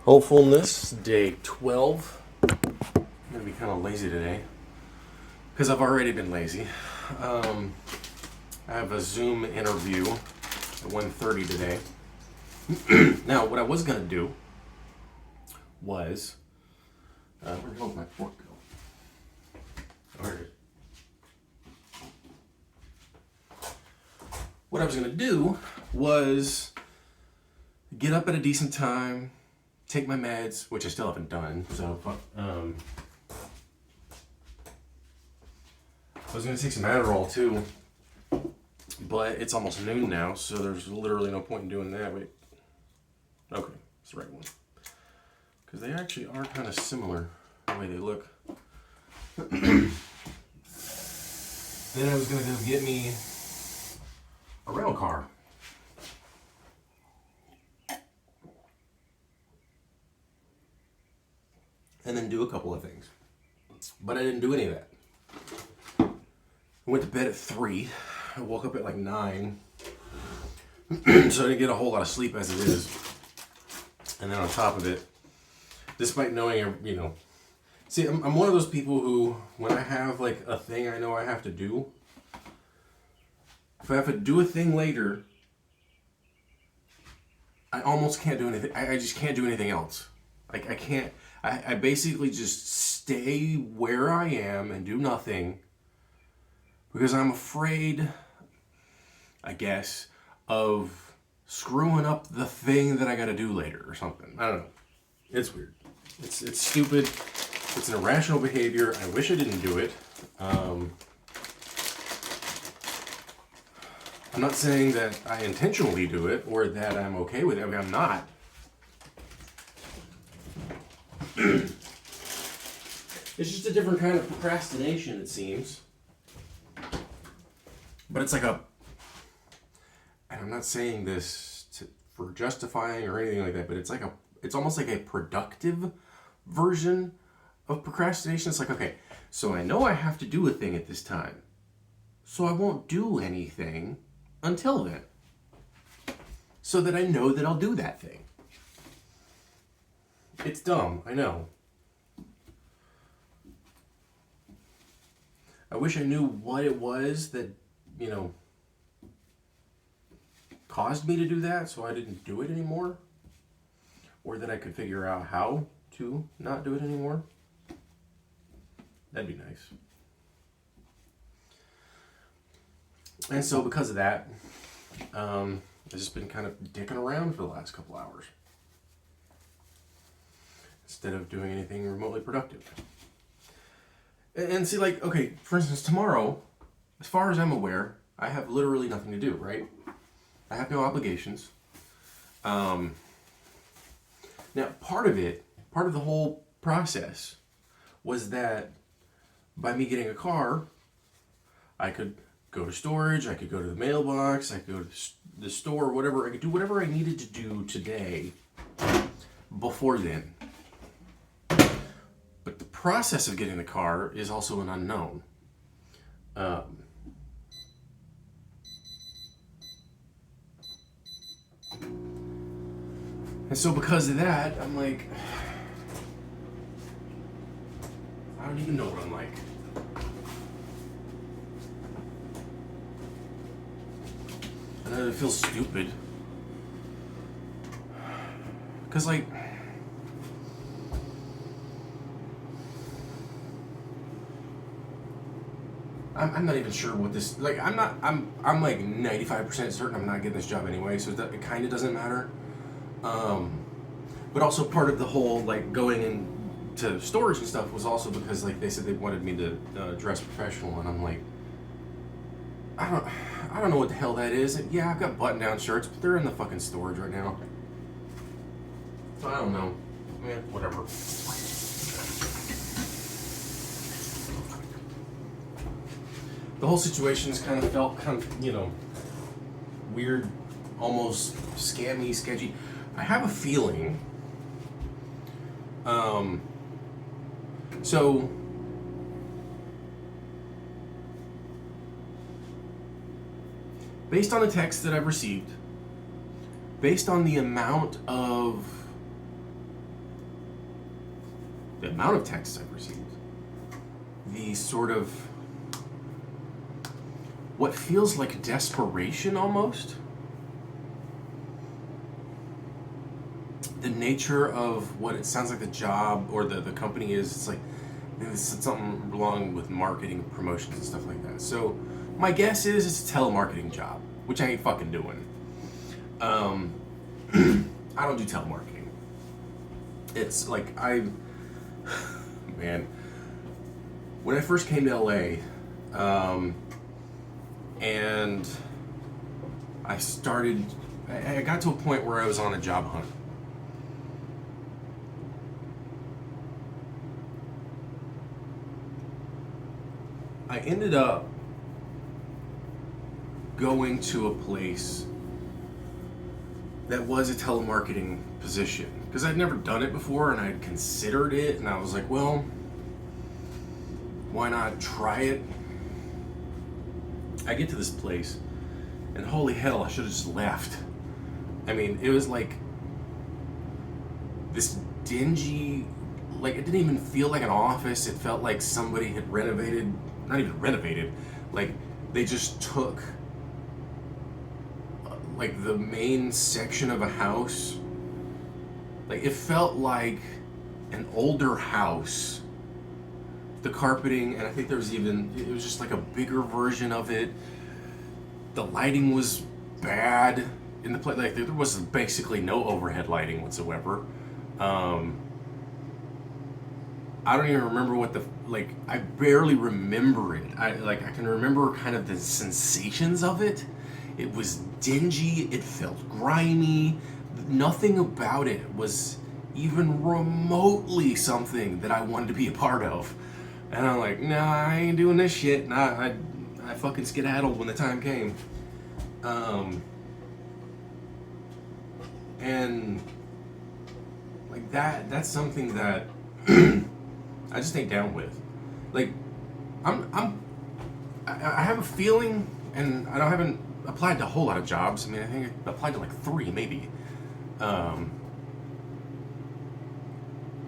Hopefulness, day 12. I'm going to be kind of lazy today because I've already been lazy. I have a Zoom interview at 1:30 today. Now, what I was going to do was, where the hell did my fork go? Oh, here it is. What I was going to do was get up at a decent time, take my meds, which I still haven't done. So, I was going to take some Adderall too, but it's almost noon now, so there's literally no point in doing that. Wait. Okay, it's the right one. Because they actually are kind of similar the way they look. Then I was going to go get me a rental car. And then do a couple of things. But I didn't do any of that. I went to bed at 3. I woke up at like 9. So I didn't get a whole lot of sleep as it is. And then on top of it, despite knowing, see, I'm one of those people who, when I have like a thing I know I have to do, if I have to do a thing later, I almost can't do anything. I just can't do anything else. Like I can't. I basically just stay where I am and do nothing because I'm afraid, I guess, of screwing up the thing that I got to do later or something. I don't know. It's weird. It's stupid. It's an irrational behavior. I wish I didn't do it. I'm not saying that I intentionally do it or that I'm okay with it. I mean, I'm not. It's just a different kind of procrastination, it seems. But it's like and I'm not saying this for justifying or anything like that, but it's almost like a productive version of procrastination. It's like, okay, so I know I have to do a thing at this time, so I won't do anything until then, so that I know that I'll do that thing. It's dumb, I know. I wish I knew what it was that, caused me to do that so I didn't do it anymore. Or that I could figure out how to not do it anymore. That'd be nice. And so because of that, I've just been kind of dicking around for the last couple hours. Instead of doing anything remotely productive. And see, like, okay, for instance, tomorrow, as far as I'm aware, I have literally nothing to do, right? I have no obligations. Now, part of the whole process was that by me getting a car, I could go to storage, I could go to the mailbox, I could go to the store, whatever. I could do whatever I needed to do today before then. But the process of getting the car is also an unknown. And so because of that, I'm like, I don't even know what I'm like. I know it feels stupid. Because like, I'm not even sure what this, like, I'm like 95% certain I'm not getting this job anyway, so it kind of doesn't matter. But also part of the whole, like, going into storage and stuff was also because, like, they said they wanted me to dress professional, and I'm like, I don't know what the hell that is. Yeah, I've got button-down shirts, but they're in the fucking storage right now. So I don't know. Man, whatever. The whole situation's kind of felt weird, almost scammy, sketchy. I have a feeling. So based on the text that I've received, based on the amount of the amount of texts I've received, the sort of what feels like desperation almost, the nature of what it sounds like the job or the company is. It's like it's something along with marketing, promotions, and stuff like that. So my guess is it's a telemarketing job, which I ain't fucking doing. I don't do telemarketing. It's like man, when I first came to LA, and I got to a point where I was on a job hunt. I ended up going to a place that was a telemarketing position because I'd never done it before and I'd considered it, and I was like, well, why not try it? I get to this place and holy hell, I should have just left. I mean, it was like this dingy, like it didn't even feel like an office. It felt like somebody had renovated, not even renovated, like they just took like the main section of a house. Like it felt like an older house. The carpeting, and I think there was even, it was just like a bigger version of it. The lighting was bad in the place. Like there was basically no overhead lighting whatsoever. I don't even remember what I barely remember it. I can remember kind of the sensations of it. It was dingy, it felt grimy. Nothing about it was even remotely something that I wanted to be a part of. And I'm like, nah, I ain't doing this shit. Nah, I fucking skedaddled when the time came. And like that's something that I just ain't down with. Like, I have a feeling, and I haven't applied to a whole lot of jobs. I mean, I think I applied to like 3 maybe. I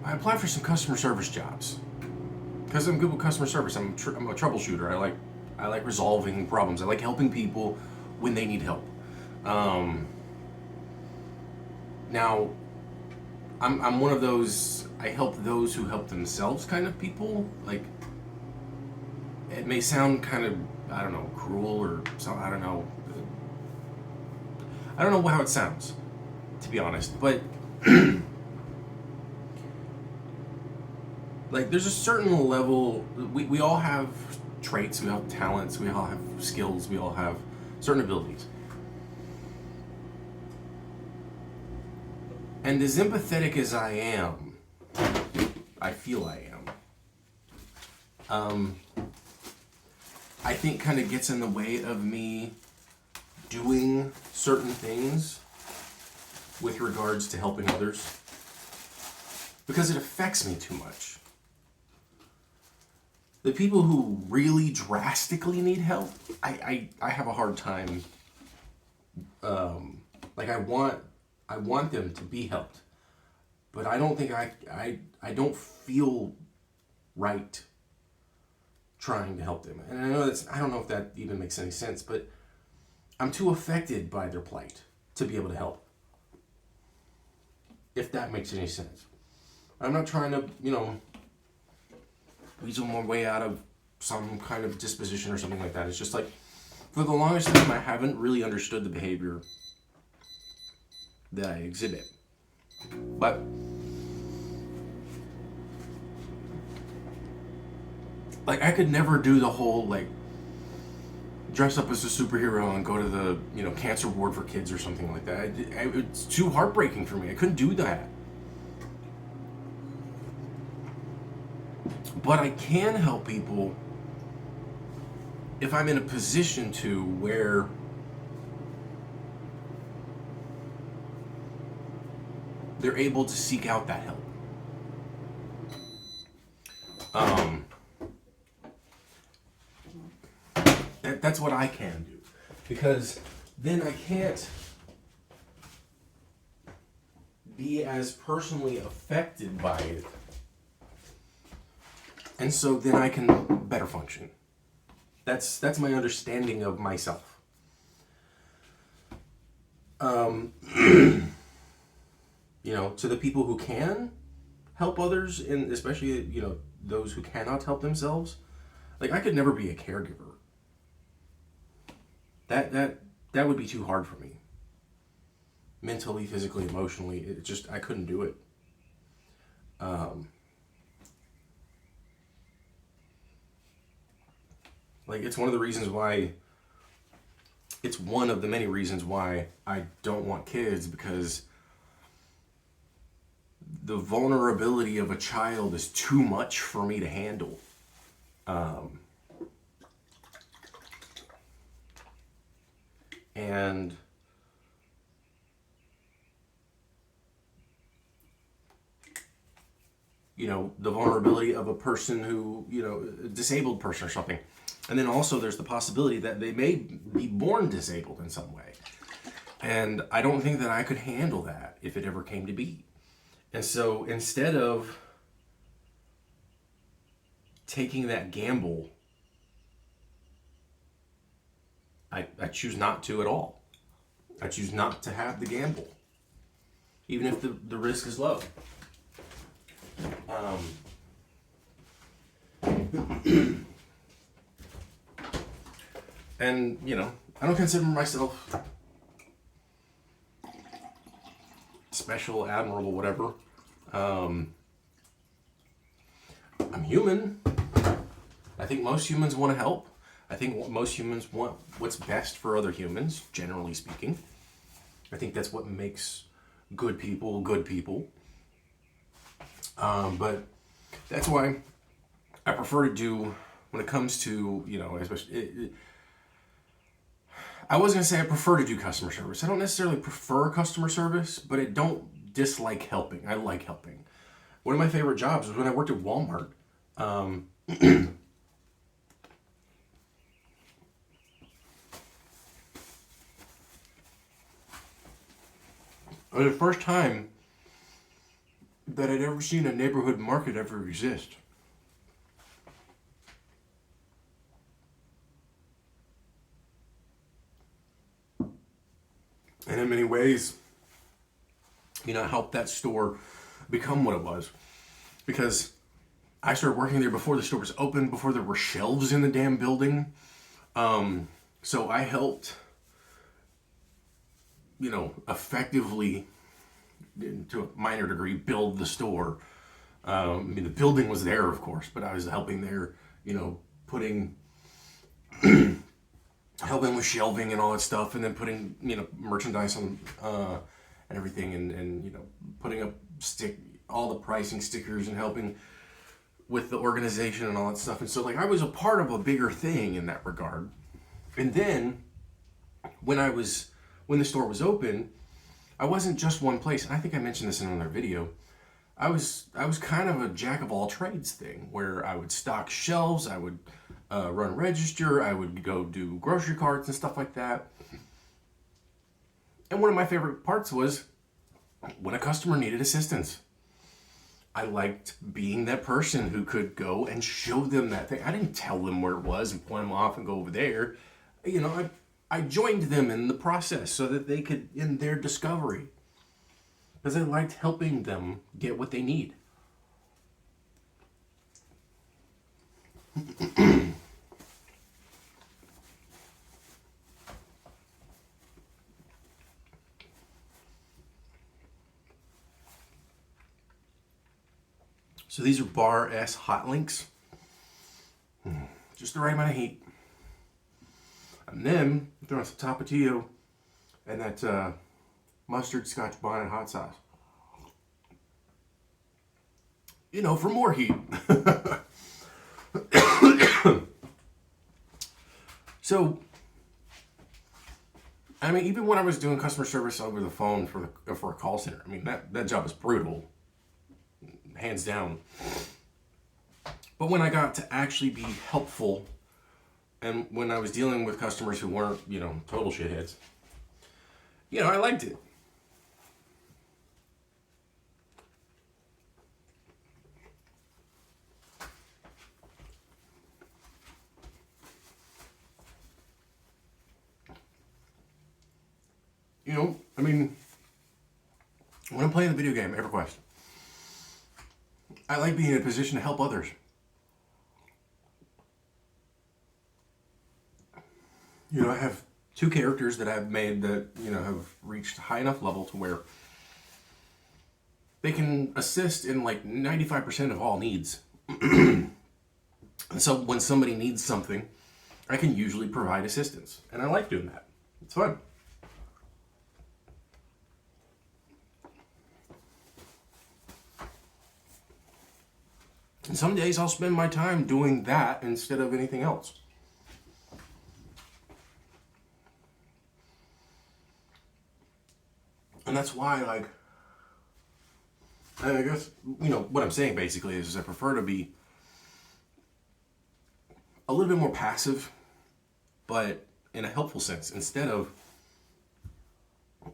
applied for some customer service jobs because I'm good with customer service. I'm a troubleshooter. I like resolving problems. I like helping people when they need help. Now, I'm one of those, I help those who help themselves kind of people. Like, it may sound kind of, I don't know, cruel or something, I don't know. I don't know how it sounds, to be honest, but like there's a certain level, we all have traits, we all have talents, we all have skills, we all have certain abilities. And as empathetic as I am, I feel I am, I think kind of gets in the way of me doing certain things with regards to helping others because it affects me too much. The people who really drastically need help, I have a hard time, like I want them to be helped, but I don't think I don't feel right trying to help them. And I know I don't know if that even makes any sense, but I'm too affected by their plight to be able to help. If that makes any sense. I'm not trying to, weasel my way out of some kind of disposition or something like that. It's just like, for the longest time, I haven't really understood the behavior that I exhibit. But like I could never do the whole like dress up as a superhero and go to the cancer ward for kids or something like that. It's too heartbreaking for me. I couldn't do that. But I can help people if I'm in a position to where they're able to seek out that help. That's what I can do. Because then I can't be as personally affected by it And so then I can better function. That's my understanding of myself. To the people who can help others, and especially, those who cannot help themselves, like I could never be a caregiver. That would be too hard for me. Mentally, physically, emotionally, I couldn't do it. Like it's one of the many reasons why I don't want kids, because the vulnerability of a child is too much for me to handle. And the vulnerability of a person who, a disabled person or something. And then also there's the possibility that they may be born disabled in some way. And I don't think that I could handle that if it ever came to be. And so instead of taking that gamble, I choose not to at all. I choose not to have the gamble, even if the risk is low. And, I don't consider myself special, admirable, whatever. I'm human. I think most humans want to help. I think most humans want what's best for other humans, generally speaking. I think that's what makes good people good people. But that's why I prefer to do, when it comes to, especially, I was going to say I prefer to do customer service. I don't necessarily prefer customer service, but I don't dislike helping. I like helping. One of my favorite jobs was when I worked at Walmart. It was the first time that I'd ever seen a neighborhood market ever exist. And in many ways, I helped that store become what it was. Because I started working there before the store was open, before there were shelves in the damn building. So I helped, effectively, to a minor degree, build the store. The building was there, of course, but I was helping there, putting, helping with shelving and all that stuff, and then putting, merchandise on, and everything, and putting up all the pricing stickers and helping with the organization and all that stuff. And so, I was a part of a bigger thing in that regard. And then, when the store was open, I wasn't just one place. And I think I mentioned this in another video. I was kind of a jack of all trades thing, where I would stock shelves, I would run register, I would go do grocery carts and stuff like that. And one of my favorite parts was when a customer needed assistance. I liked being that person who could go and show them that thing. I didn't tell them where it was and point them off and go over there. I joined them in the process so that they could, in their discovery. Because I liked helping them get what they need. So these are Bar S hot links. Just the right amount of heat. And then throw in some Tapatio and that mustard scotch bonnet hot sauce. For more heat. So, even when I was doing customer service over the phone for a call center, that job is brutal, hands down. But when I got to actually be helpful, and when I was dealing with customers who weren't, total shitheads, I liked it. I mean, when I'm playing the video game, EverQuest, I like being in a position to help others. I have two characters that I've made that, have reached high enough level to where they can assist in like 95% of all needs. And so when somebody needs something, I can usually provide assistance. And I like doing that. It's fun. And some days I'll spend my time doing that instead of anything else. And that's why, like, I guess, what I'm saying basically is I prefer to be a little bit more passive, but in a helpful sense, instead of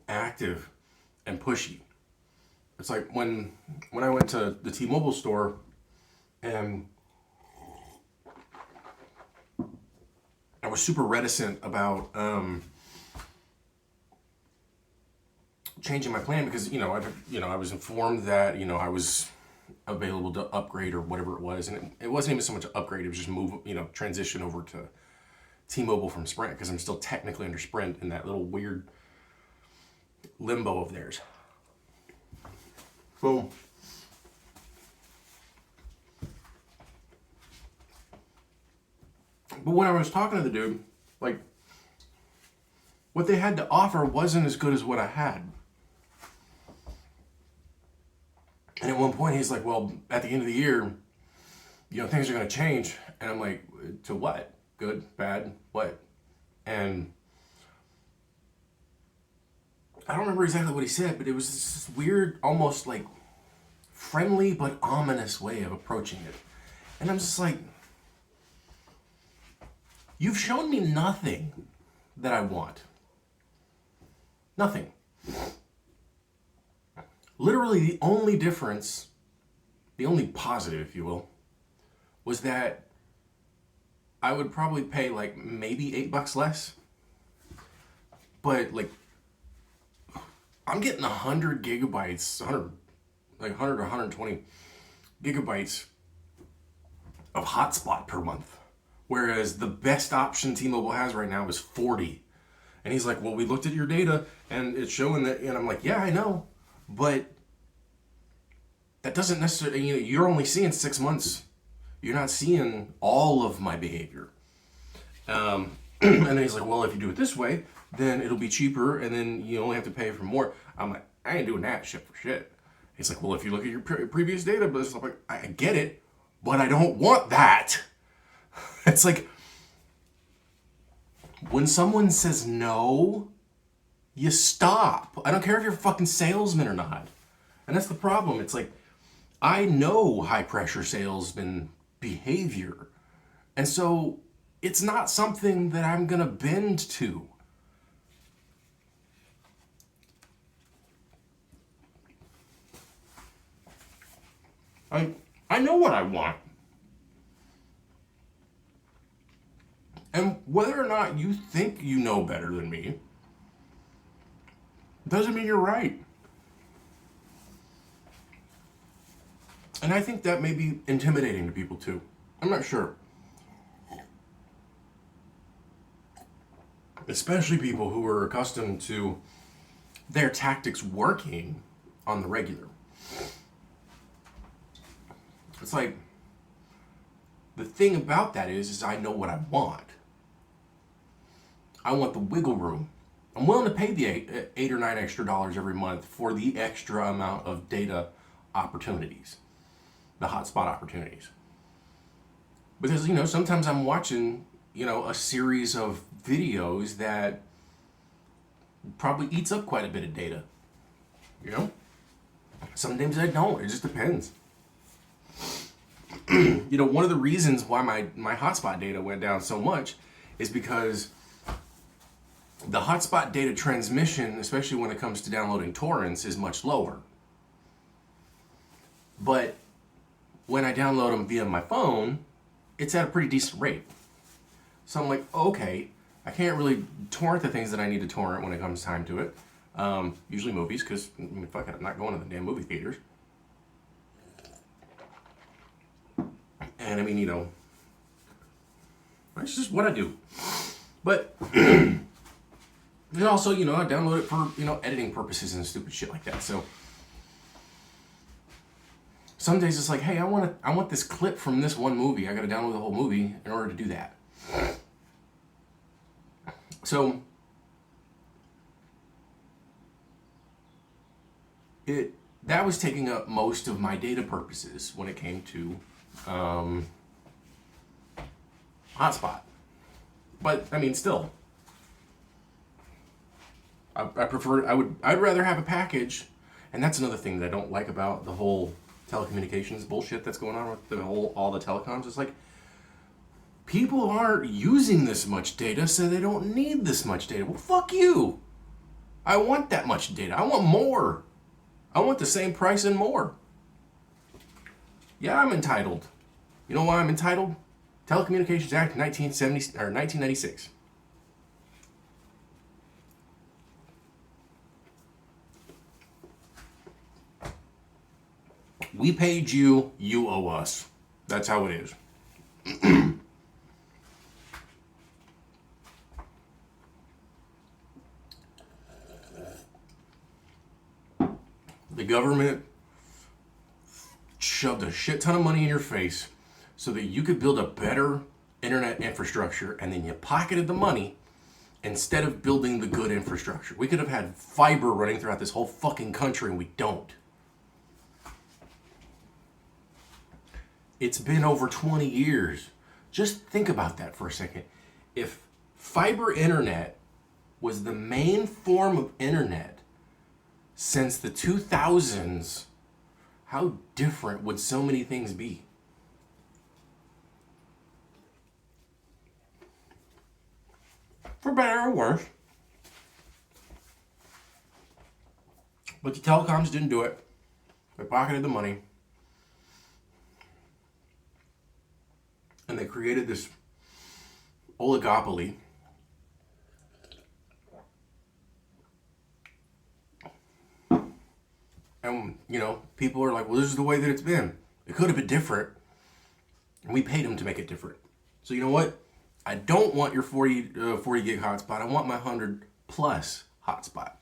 active and pushy. It's like when I went to the T-Mobile store and I was super reticent about changing my plan because I was informed that I was available to upgrade or whatever it was, and it wasn't even so much an upgrade. It was just transition over to T-Mobile from Sprint because I'm still technically under Sprint in that little weird limbo of theirs. So but when I was talking to the dude, like, what they had to offer wasn't as good as what I had. And at one point he's like, well, at the end of the year, things are going to change. And I'm like, to what? Good, bad, what? And I don't remember exactly what he said, but it was this weird, almost like friendly but ominous way of approaching it. And I'm just like, you've shown me nothing that I want. Nothing. Literally the only difference, the only positive, if you will, was that I would probably pay like maybe $8 less. But like, I'm getting 100 gigabytes, 100 or 120 gigabytes of hotspot per month. Whereas the best option T-Mobile has right now is 40. And he's like, well, we looked at your data and it's showing that, and I'm like, yeah, I know. But that doesn't necessarily, you're only seeing 6 months. You're not seeing all of my behavior. And then he's like, well, if you do it this way, then it'll be cheaper and then you only have to pay for more. I'm like, I ain't doing that shit for shit. He's like, well, if you look at your previous data, but it's like, I get it, but I don't want that. It's like, when someone says no, you stop. I don't care if you're a fucking salesman or not. And that's the problem. It's like, I know high pressure salesman behavior. And so it's not something that I'm going to bend to. I know what I want. And whether or not you think you know better than me doesn't mean you're right. And I think that may be intimidating to people too. I'm not sure. Especially people who are accustomed to their tactics working on the regular. It's like, the thing about that is I know what I want. I want the wiggle room. I'm willing to pay the $8 or $9 extra every month for the extra amount of data opportunities, the hotspot opportunities. Because, sometimes I'm watching, a series of videos that probably eats up quite a bit of data. Sometimes I don't. It just depends. One of the reasons why my hotspot data went down so much is because the hotspot data transmission, especially when it comes to downloading torrents, is much lower. But when I download them via my phone, it's at a pretty decent rate. So I'm like, okay, I can't really torrent the things that I need to torrent when it comes time to it. Usually movies, because fuck it, I'm not going to the damn movie theaters. And I mean, it's just what I do. But and also, I download it for editing purposes and stupid shit like that. So some days it's like, hey, I want this clip from this one movie. I got to download the whole movie in order to do that. So that was taking up most of my data purposes when it came to hotspot. But I mean, still, I'd rather have a package, and that's another thing that I don't like about the whole telecommunications bullshit that's going on with all the telecoms. It's like, people aren't using this much data, so they don't need this much data. Well, fuck you. I want that much data. I want more. I want the same price and more. Yeah, I'm entitled. You know why I'm entitled? Telecommunications Act 1996. We paid you, you owe us. That's how it is. The government shoved a shit ton of money in your face so that you could build a better internet infrastructure, and then you pocketed the money instead of building the good infrastructure. We could have had fiber running throughout this whole fucking country, and we don't. It's been over 20 years. Just think about that for a second. If fiber internet was the main form of internet since the 2000s, how different would so many things be? For better or worse. But the telecoms didn't do it. They pocketed the money. And they created this oligopoly. And, people are like, well, this is the way that it's been. It could have been different. And we paid them to make it different. So you know what? I don't want your 40 gig hotspot. I want my 100 plus hotspot.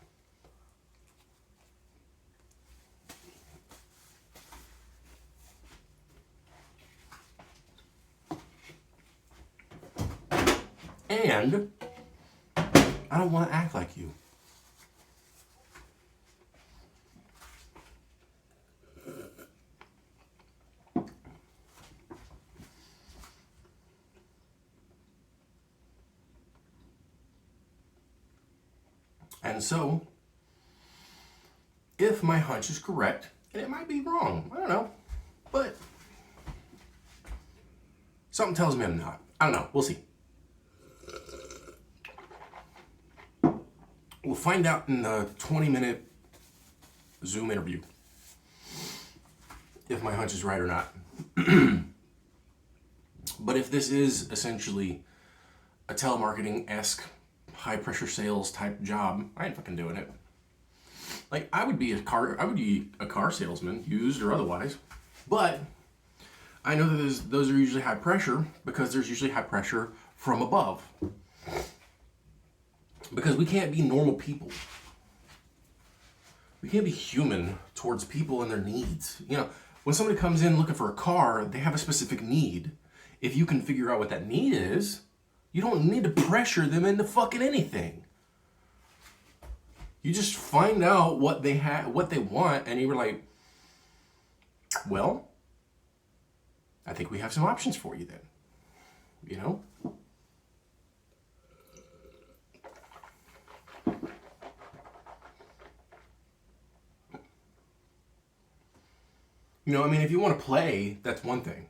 And I don't want to act like you. And so, if my hunch is correct, and it might be wrong, I don't know, but something tells me I'm not. I don't know. We'll see. We'll find out in the 20-minute Zoom interview if my hunch is right or not. But if this is essentially a telemarketing-esque high-pressure sales type job, I ain't fucking doing it. Like, I would be a car salesman, used or otherwise, but I know that those are usually high pressure because there's usually high pressure from above. Because we can't be normal people. We can't be human towards people and their needs. When somebody comes in looking for a car, they have a specific need. If you can figure out what that need is, you don't need to pressure them into fucking anything. You just find out what they want, and you're like, well, I think we have some options for you then. If you want to play, that's one thing.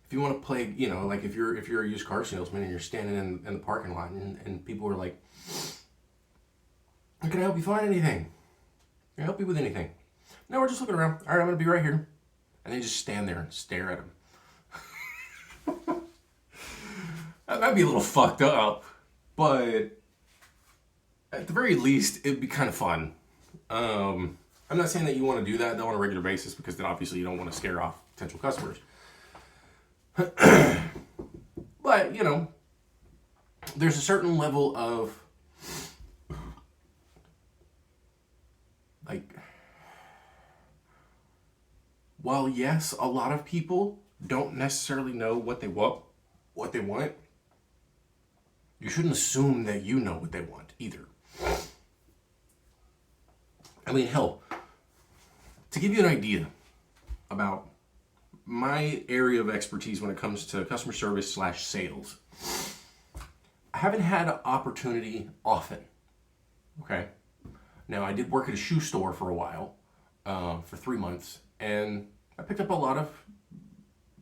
If you want to play, like if you're a used car salesman and you're standing in the parking lot and people are like, can I help you find anything? Can I help you with anything? No, we're just looking around. All right, I'm going to be right here. And they just stand there and stare at him. That'd be a little fucked up, but at the very least, it'd be kind of fun. I'm not saying that you want to do that though on a regular basis, because then obviously you don't want to scare off potential customers. But, you know, there's a certain level of, like, while yes, a lot of people don't necessarily know what they want, you shouldn't assume that you know what they want either. I mean, hell, to give you an idea about my area of expertise when it comes to customer service / sales, I haven't had an opportunity often. Okay. Now, I did work at a shoe store for a while, for 3 months, and I picked up a lot of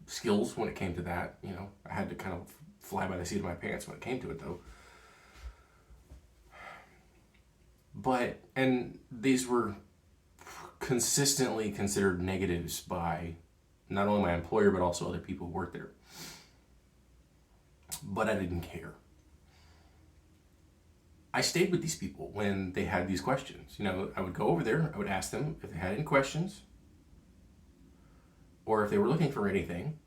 skills when it came to that. You know, I had to kind of fly by the seat of my pants when it came to it, though. But, and these were consistently considered negatives by not only my employer, but also other people who worked there. But I didn't care. I stayed with these people when they had these questions. You know, I would go over there, I would ask them if they had any questions, or if they were looking for anything.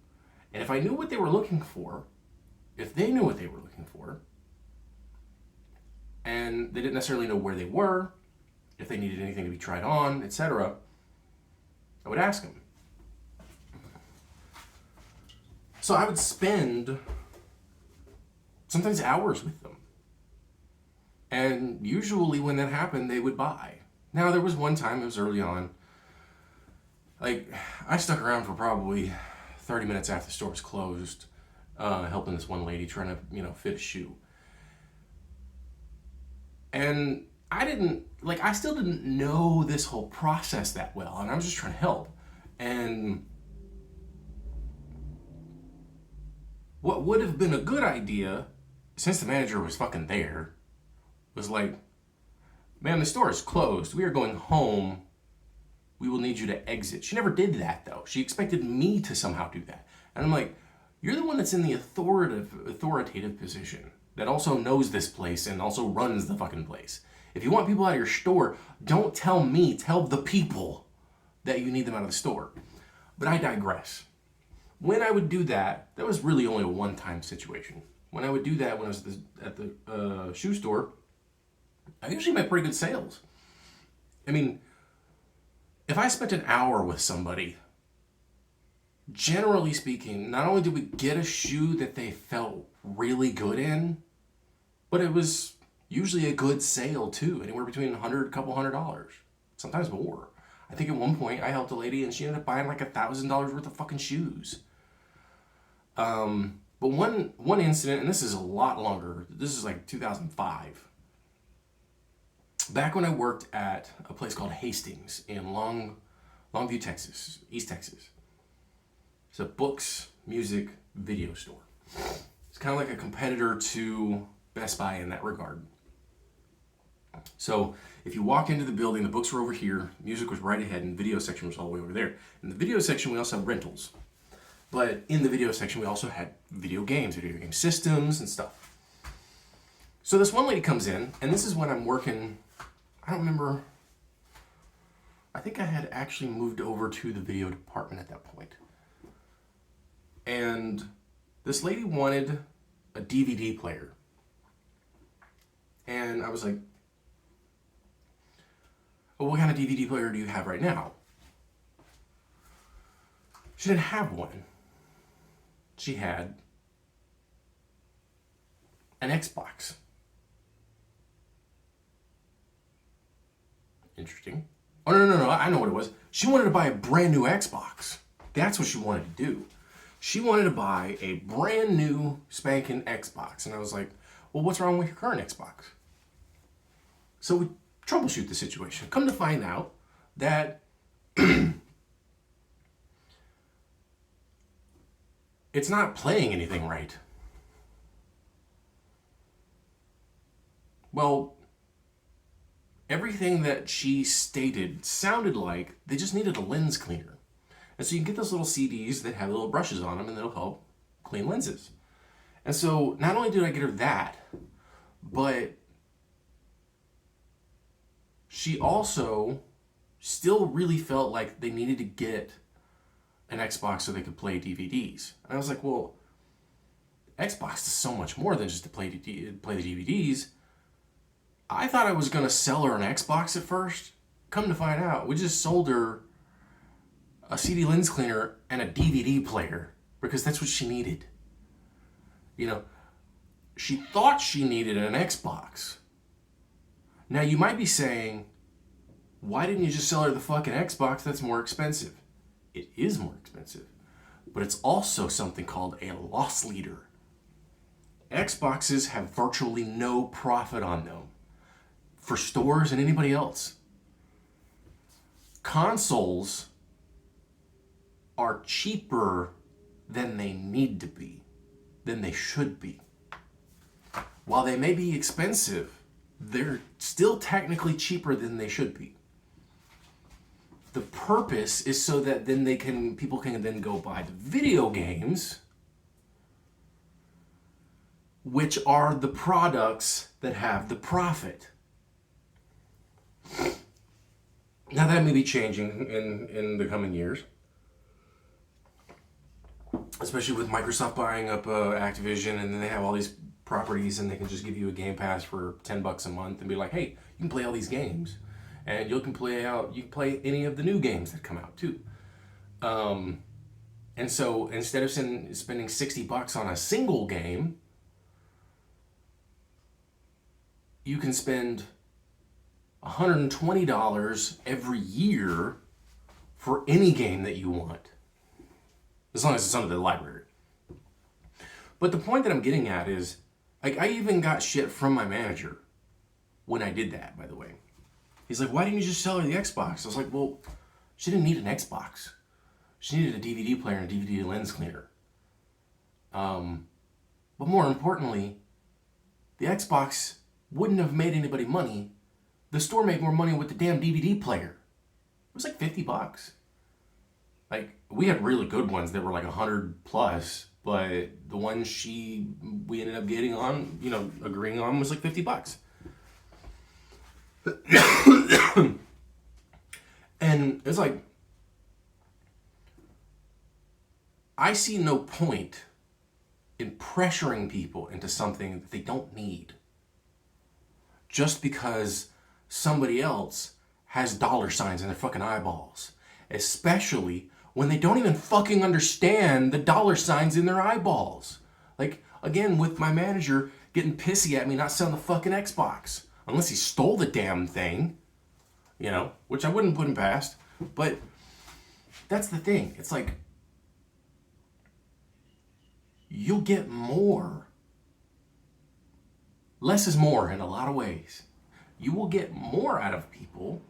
And if I knew what they were looking for, if they knew what they were looking for, and they didn't necessarily know where they were, if they needed anything to be tried on, etc., I would ask them. So I would spend sometimes hours with them. And usually when that happened, they would buy. Now, there was one time, it was early on, like, I stuck around for probably 30 minutes after the store was closed, helping this one lady trying to, you know, fit a shoe. And I still didn't know this whole process that well, and I was just trying to help. And what would have been a good idea, since the manager was fucking there, was like, ma'am, the store is closed. We are going home. We will need you to exit. She never did that, though. She expected me to somehow do that. And I'm like, you're the one that's in the authoritative position that also knows this place and also runs the fucking place. If you want people out of your store, don't tell me, tell the people that you need them out of the store. But I digress. When I would do that, that was really only a one-time situation. When I would do that when I was at the shoe store, I usually made pretty good sales. I mean, if I spent an hour with somebody, generally speaking, not only did we get a shoe that they felt really good in, but it was usually a good sale too, anywhere between $100, couple $100, sometimes more. I think at one point I helped a lady and she ended up buying like $1,000 worth of fucking shoes. But one incident, and this is a lot longer, this is like 2005. Back when I worked at a place called Hastings in Longview, Texas, East Texas. It's a books, music, video store. It's kind of like a competitor to Best Buy in that regard. So if you walk into the building, the books were over here, music was right ahead, and the video section was all the way over there. In the video section, we also had rentals. But in the video section, we also had video game systems and stuff. So this one lady comes in, and this is when I'm working, I don't remember, I think I had actually moved over to the video department at that point. And this lady wanted a DVD player. And I was like, well, what kind of DVD player do you have right now? She didn't have one. She had an Xbox. Interesting. Oh, no, I know what it was. She wanted to buy a brand new Xbox. That's what she wanted to do. She wanted to buy a brand new spanking Xbox. And I was like, well, what's wrong with your current Xbox? So we troubleshoot the situation. Come to find out that it's not playing anything right. Well, everything that she stated sounded like they just needed a lens cleaner. And so you can get those little CDs that have little brushes on them and that'll help clean lenses. And so not only did I get her that, but she also still really felt like they needed to get an Xbox so they could play DVDs. And I was like, well, Xbox is so much more than just to play the DVDs. I thought I was going to sell her an Xbox at first. Come to find out, we just sold her a CD lens cleaner and a DVD player because that's what she needed. You know, she thought she needed an Xbox. Now you might be saying, why didn't you just sell her the fucking Xbox? That's more expensive. It is more expensive, but it's also something called a loss leader. Xboxes have virtually no profit on them for stores and anybody else. Consoles are cheaper than they need to be, than they should be. While they may be expensive, they're still technically cheaper than they should be. The purpose is so that then people can then go buy the video games, which are the products that have the profit. Now that may be changing in the coming years, especially with Microsoft buying up Activision, and then they have all these properties, and they can just give you a Game Pass for $10 a month and be like, hey, you can play all these games, and you can play any of the new games that come out too. And so instead of spending $60 on a single game, you can spend $120 every year for any game that you want, as long as it's under the library. But the point that I'm getting at is, like, I even got shit from my manager when I did that, by the way. He's like, why didn't you just sell her the Xbox? I was like, well, she didn't need an Xbox. She needed a DVD player and a DVD lens cleaner. But more importantly, the Xbox wouldn't have made anybody money. The store made more money with the damn DVD player. It was like $50. Like, we had really good ones that were like 100 plus, but the one we ended up getting on, agreeing on, was like $50. And it's like, I see no point in pressuring people into something that they don't need just because somebody else has dollar signs in their fucking eyeballs, especially when they don't even fucking understand the dollar signs in their eyeballs. Like, again, with my manager getting pissy at me not selling the fucking Xbox, unless he stole the damn thing, which I wouldn't put him past. But that's the thing. It's like, you'll get more. Less is more in a lot of ways. You will get more out of people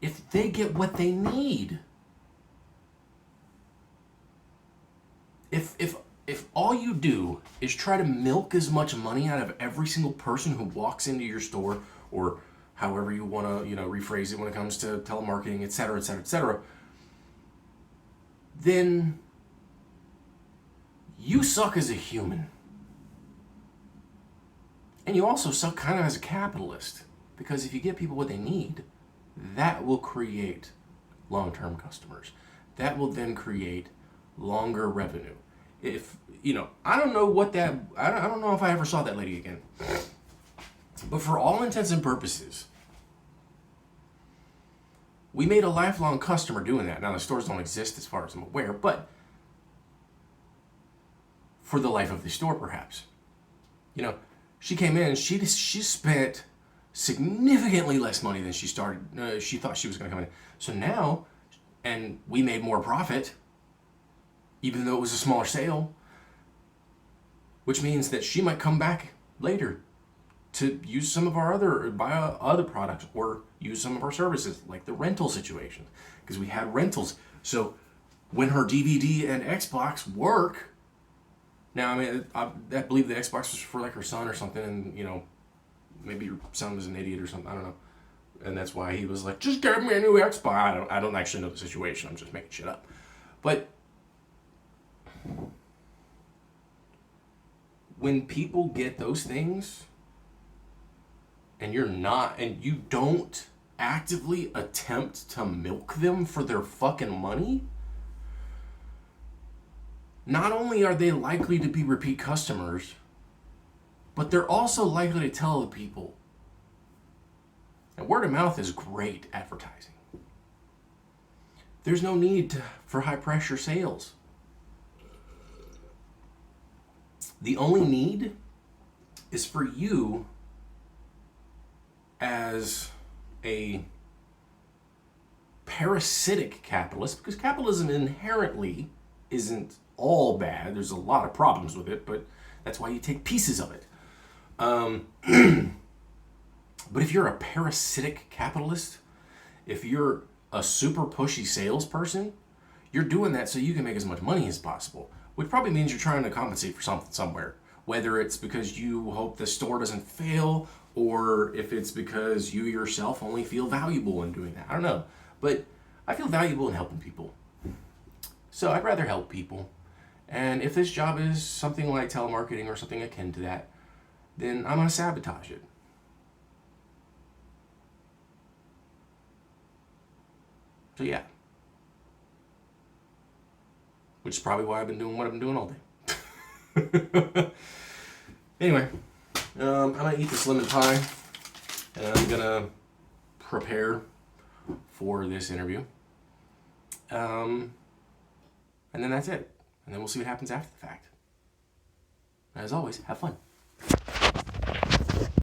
if they get what they need. If all you do is try to milk as much money out of every single person who walks into your store, or however you want to, rephrase it when it comes to telemarketing, et cetera, et cetera, et cetera, then you suck as a human. And you also suck kind of as a capitalist, because if you get people what they need, that will create long-term customers. That will then create longer revenue. If, I don't know I don't know if I ever saw that lady again. But for all intents and purposes, we made a lifelong customer doing that. Now, the stores don't exist as far as I'm aware, but for the life of the store, perhaps. She came in, she spent significantly less money than she thought she was going to come in. So now, and we made more profit, even though it was a smaller sale, which means that she might come back later to use some of our buy other products, or use some of our services, like the rental situation, because we had rentals. So when her DVD and Xbox work, now, I believe the Xbox was for like her son or something, and maybe her son was an idiot or something, I don't know. And that's why he was like, just get me a new Xbox. I don't actually know the situation, I'm just making shit up. But when people get those things, and you don't actively attempt to milk them for their fucking money, not only are they likely to be repeat customers, but they're also likely to tell the people. And word of mouth is great advertising. There's no need for high pressure sales. The only need is for you as a parasitic capitalist, because capitalism inherently isn't all bad. There's a lot of problems with it, but that's why you take pieces of it. But if you're a parasitic capitalist, if you're a super pushy salesperson, you're doing that so you can make as much money as possible, which probably means you're trying to compensate for something somewhere. Whether it's because you hope the store doesn't fail, or if it's because you yourself only feel valuable in doing that. I don't know. But I feel valuable in helping people. So I'd rather help people. And if this job is something like telemarketing or something akin to that, then I'm going to sabotage it. So yeah. Which is probably why I've been doing what I've been doing all day. Anyway, I'm going to eat this lemon pie, and I'm going to prepare for this interview. And then that's it. And then we'll see what happens after the fact. As always, have fun.